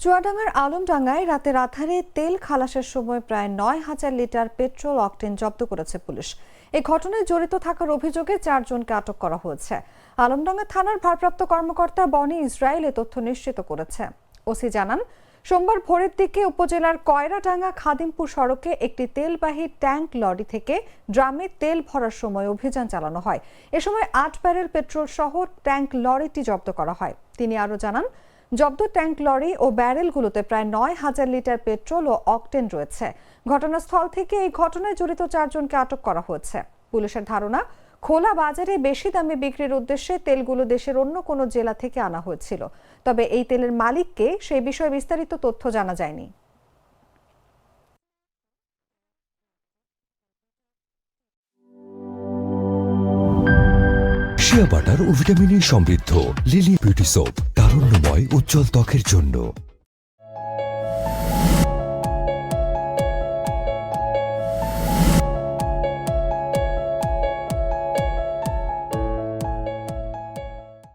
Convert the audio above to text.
চুয়াডাঙ্গার আলমডাঙ্গায় রাতের আঁধারে তেল খালাসের সময় প্রায় ৯,০০০ লিটার পেট্রোল অকটেন জব্দ করেছে পুলিশ। এই ঘটনায় জড়িত থাকার অভিযোগে ৪ জনকে আটক করা হয়েছে। আলমডাঙ্গা থানার ভারপ্রাপ্ত কর্মকর্তা বনি ইসরায়েল এ তথ্য নিশ্চিত করেছে। ওসি জানান, সোমবার ভোরের দিকে উপজেলার কয়রাডাঙ্গা খাদিমপুর সড়কে একটি তেলবাহী ট্যাঙ্ক লরি থেকে ড্রামে তেল ভরার সময় অভিযান চালানো হয়। এ সময় ৮ ব্যারেল পেট্রোল সহ ট্যাঙ্ক লরিটি জব্দ করা হয়। তিনি আরও জানান, জব্দ ট্যাঙ্ক লরি ও ব্যারেলগুলোতে প্রায় ৯,০০০ লিটার পেট্রোল ও অকটেন রয়েছে। ঘটনাস্থল থেকে এই ঘটনায় জড়িত ৪ জনকে আটক করা হয়েছে। পুলিশের ধারণা, খোলা বাজারে বেশি দামে বিক্রির উদ্দেশ্যে তেলগুলো দেশের অন্য কোনো জেলা থেকে আনা হয়েছিল। তবে এই তেলের মালিককে সেই বিষয়ে বিস্তারিত তথ্য জানা যায়নি। শিয়া বাটার ও ভিটামিন ই সমৃদ্ধ লিলি বিউটি সোপ, তারুণ্যময় উজ্জ্বল ত্বকের জন্য।